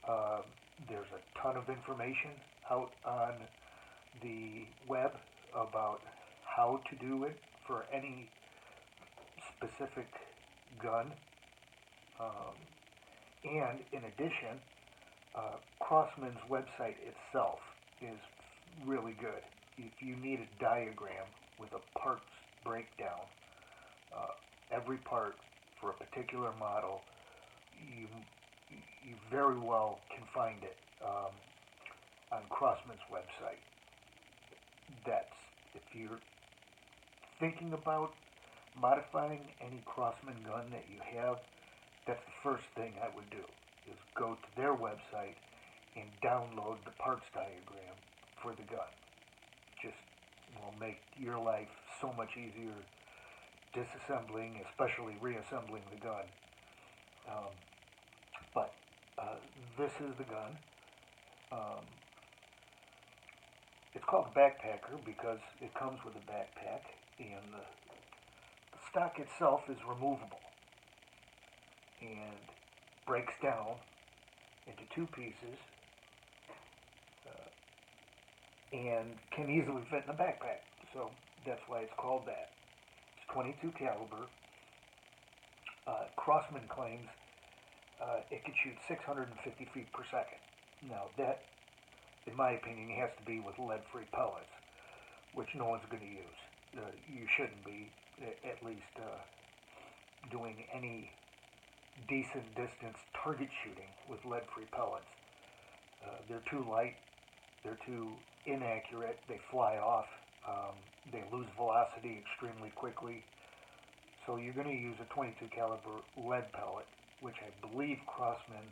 Uh, there's a ton of information out on the web about how to do it for any specific gun. Um, and in addition, Crosman's website itself is really good. If you need a diagram with a parts breakdown, uh, every part for a particular model, you you very well can find it on Crosman's website. That's if you're thinking about modifying any Crossman gun that you have, that's the first thing I would do is go to their website and download the parts diagram for the gun. Just will make your life so much easier disassembling, especially reassembling the gun. Um, but this is the gun. Um, it's called a backpacker because it comes with a backpack, and the stock itself is removable and breaks down into two pieces and can easily fit in a backpack. So that's why it's called that. It's 22 caliber. Crossman claims it could shoot 650 feet per second. Now that, in my opinion, has to be with lead-free pellets, which no one's going to use. You shouldn't be, at least, doing any decent distance target shooting with lead-free pellets. They're too light, they're too inaccurate, they fly off, they lose velocity extremely quickly. So you're going to use a 22 caliber lead pellet, which I believe Crossman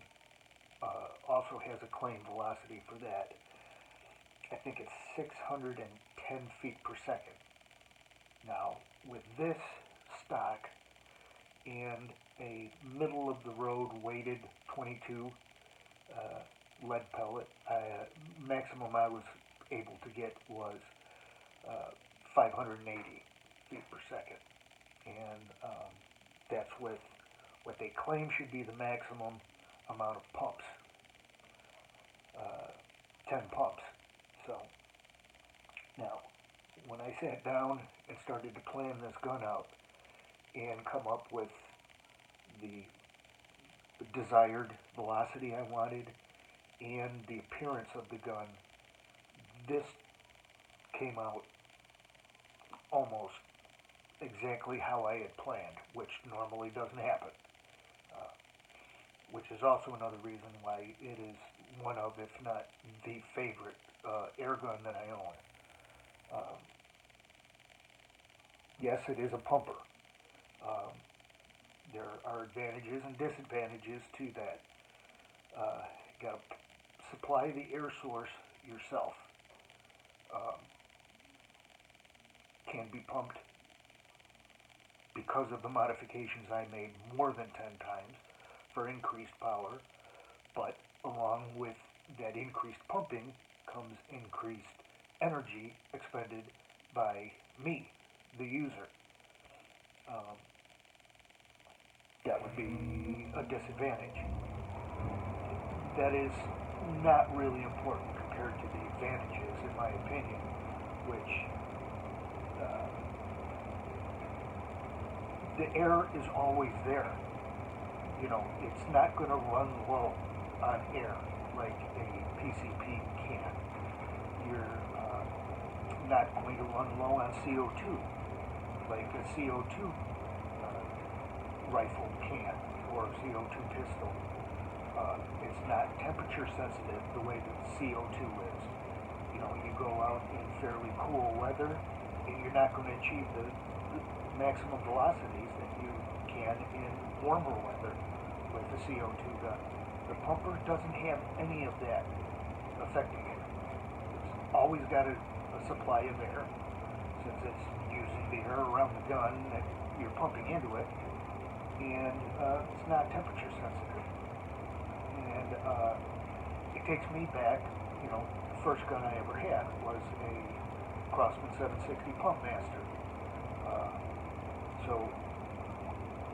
also has a claim velocity for that. I think it's 610 feet per second. Now, with this stock and a middle of the road weighted 22 lead pellet, maximum I was able to get was 580 feet per second. And that's with what they claim should be the maximum amount of pumps, 10 pumps. So now, when I sat down and started to plan this gun out and come up with the desired velocity I wanted and the appearance of the gun, this came out almost exactly how I had planned, which normally doesn't happen. Which is also another reason why it is one of, if not the favorite air gun that I own. Yes, it is a pumper. Um, there are advantages and disadvantages to that. You got to supply the air source yourself. Um, can be pumped because of the modifications I made more than 10 times for increased power, but along with that increased pumping comes increased energy expended by me, the user. Um, that would be a disadvantage. That is not really important compared to the advantages, in my opinion, which the air is always there. You know, it's not going to run low on air like a PCP can. You're not going to run low on CO2 like a CO2 rifle can or CO2 pistol. It's not temperature sensitive the way that CO2 is. You know, you go out in fairly cool weather and you're not going to achieve the maximum velocities that you can in warmer weather with a CO2 gun. The pumper doesn't have any of that affecting it. It's always got a supply of air, since it's using the air around the gun that you're pumping into it, and it's not temperature sensitive. And it takes me back, you know, the first gun I ever had was a Crosman 760 Pump Master. So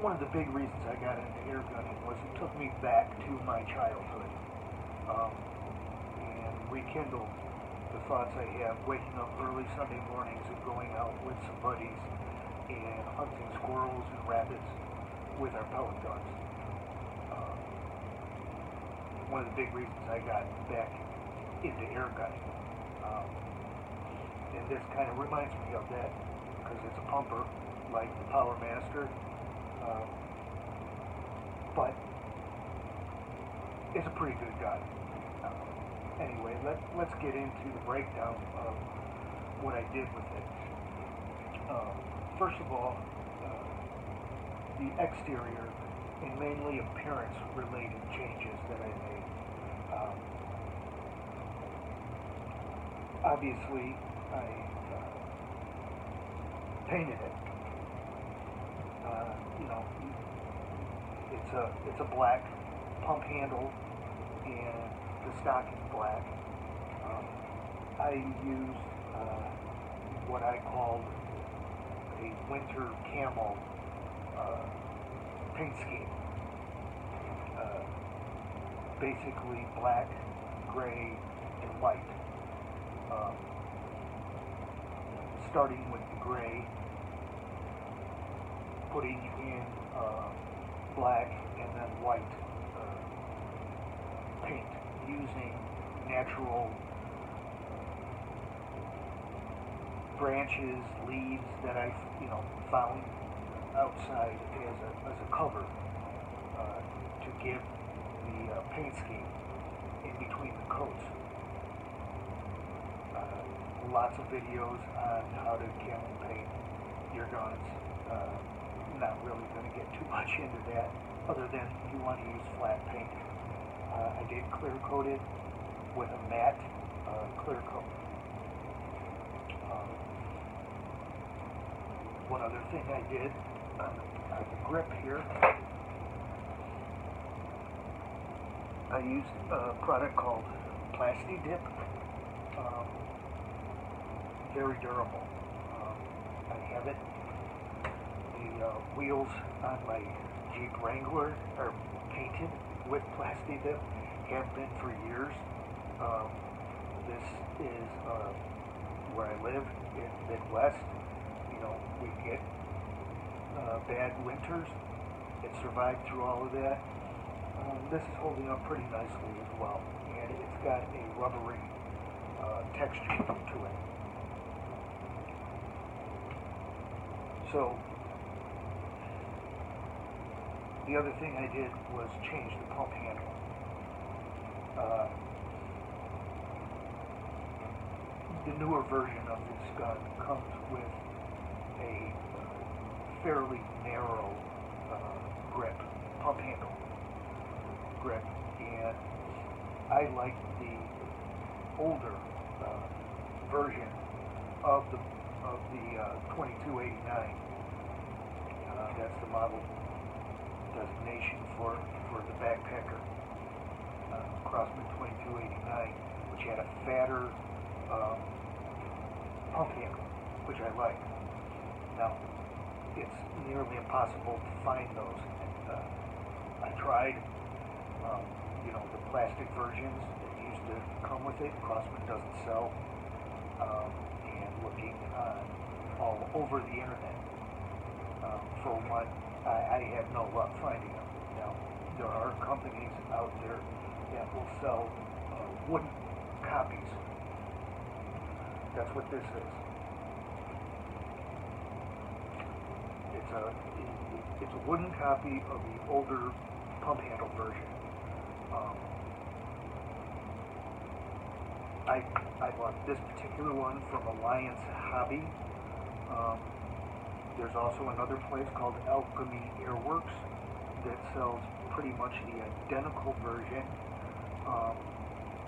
one of the big reasons I got into air gunning was it took me back to my childhood. and rekindle the thoughts I have waking up early Sunday mornings and going out with some buddies and hunting squirrels and rabbits with our pellet guns. One of the big reasons I got back into air gunning. And this kind of reminds me of that because it's a pumper like the Power Master, but it's a pretty good gun. Anyway, let's get into the breakdown of what I did with it. First of all, the exterior and mainly appearance related changes that I made. Obviously, I painted it. You know, it's a black pump handle, and the stock is black. I used what I called a winter camo paint scheme. Basically black, gray, and white. Starting with the gray, putting in black and then white paint using natural branches, leaves that I found outside as a cover to give the paint scheme in between the coats. Lots of videos on how to camo paint your guns. Not really going to get too much into that, other than you want to use flat paint. I did clear coat it with a matte clear coat. One other thing I did on the grip here, I used a product called Plasti Dip. Very durable. I have it. The wheels on my Jeep Wrangler are painted with Plasti Dip. Have been for years. This is where I live in the Midwest. We get bad winters. It survived through all of that. This is holding up pretty nicely as well, and it's got a rubbery texture to it. So the other thing I did was change the pump handle. The newer version of this gun comes with a fairly narrow grip, pump handle grip, and I like the older version of the 2289. That's the model designation for the backpacker. Crosman 2289, which had a fatter pump handle, which I like. Now, it's nearly impossible to find those. I tried, the plastic versions that used to come with it. Crosman doesn't sell. And looking all over the internet for one, I had no luck finding them. Now, there are companies out there that will sell wooden copies. That's what this is. It's a wooden copy of the older pump handle version. I bought this particular one from Alliance Hobby. There's also another place called Alchemy Airworks that sells pretty much the identical version.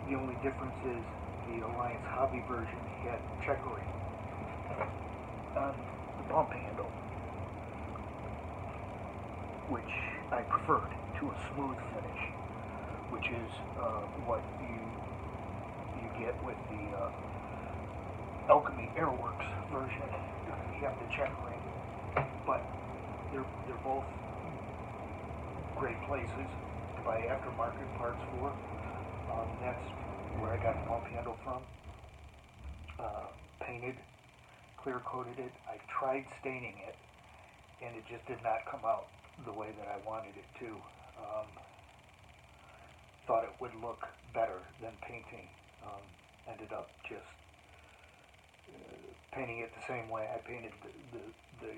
The only difference is the Alliance Hobby version had checkering on the pump handle, which I preferred to a smooth finish, which is what you get with the Alchemy Airworks version. You have the checkering, but they're both great places to buy aftermarket parts for. That's where I got the pump handle from. Painted, clear coated it. I tried staining it, and it just did not come out the way that I wanted it to. Thought it would look better than painting. Ended up just painting it the same way I painted the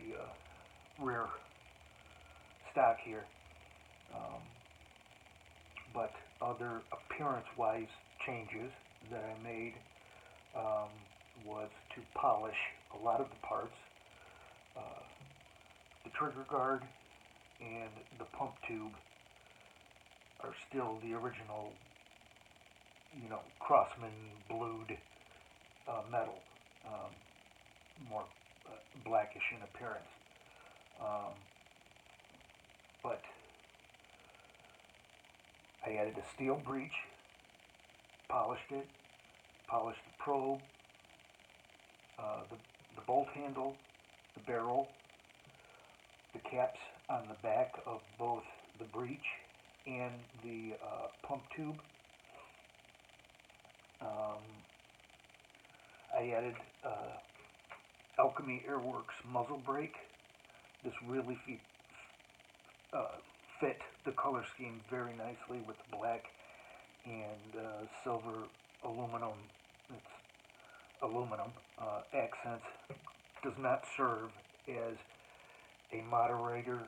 rear stock here. But other appearance-wise changes that I made was to polish a lot of the parts. The trigger guard and the pump tube are still the original, Crosman blued metal, more blackish in appearance. But I added a steel breech, polished it, polished the probe, the bolt handle, the barrel, the caps on the back of both the breech and the pump tube. I added Alchemy Airworks muzzle brake. This really fit the color scheme very nicely with the black and silver aluminum. It's aluminum accents. Does not serve as a moderator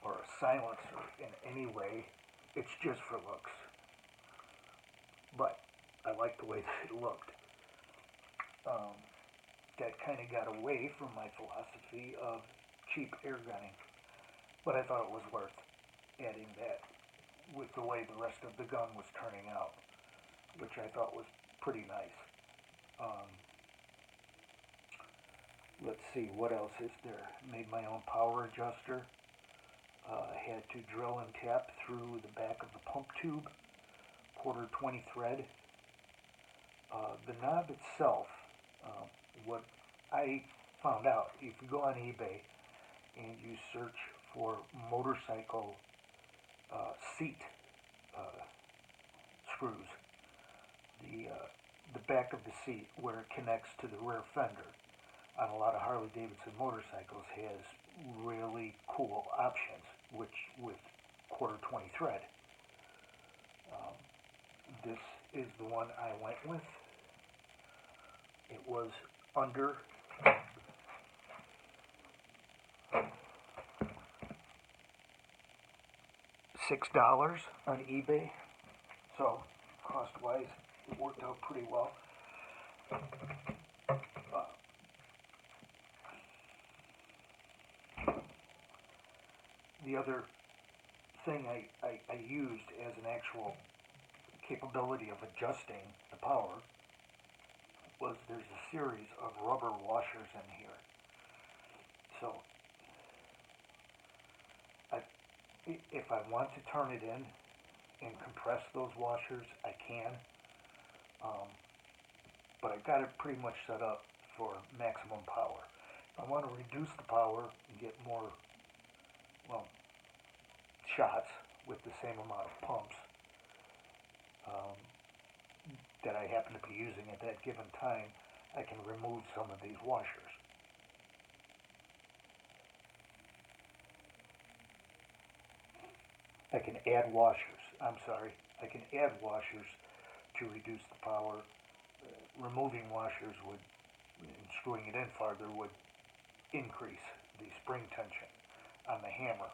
or a silencer in any way. It's just for looks. But I like the way that it looked. That kind of got away from my philosophy of cheap air gunning. But I thought it was worth adding that with the way the rest of the gun was turning out, which I thought was pretty nice. Let's see, what else is there? Made my own power adjuster. Had to drill and tap through the back of the pump tube, quarter 20 thread. The knob itself, what I found out, if you go on eBay and you search for motorcycle seat screws, the back of the seat where it connects to the rear fender on a lot of Harley Davidson motorcycles has really cool options, which with quarter 20 thread. This is the one I went with. It was under $6 on eBay, so cost-wise it worked out pretty well. The other thing I used as an actual capability of adjusting the power was there's a series of rubber washers in here. So if I want to turn it in and compress those washers, I can. But I've got it pretty much set up for maximum power. If I want to reduce the power and get more, shots with the same amount of pumps that I happen to be using at that given time, I can remove some of these washers. I can add washers. I can add washers to reduce the power. Removing washers would, and screwing it in farther, would increase the spring tension on the hammer.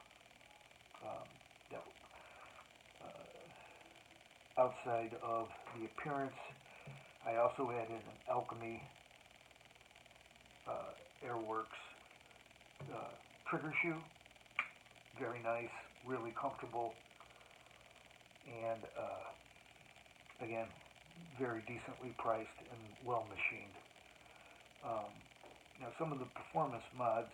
Outside of the appearance, I also added an Alchemy Airworks trigger shoe. Very nice, really comfortable, and again, very decently priced and well machined. Now, some of the performance mods,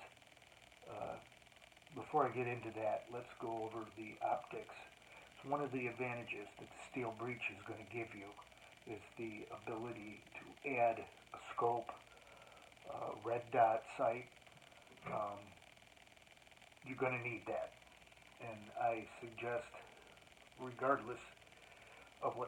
before I get into that, let's go over the optics. So one of the advantages that the steel breech is going to give you is the ability to add a scope, red dot sight. You're going to need that. And I suggest, regardless of what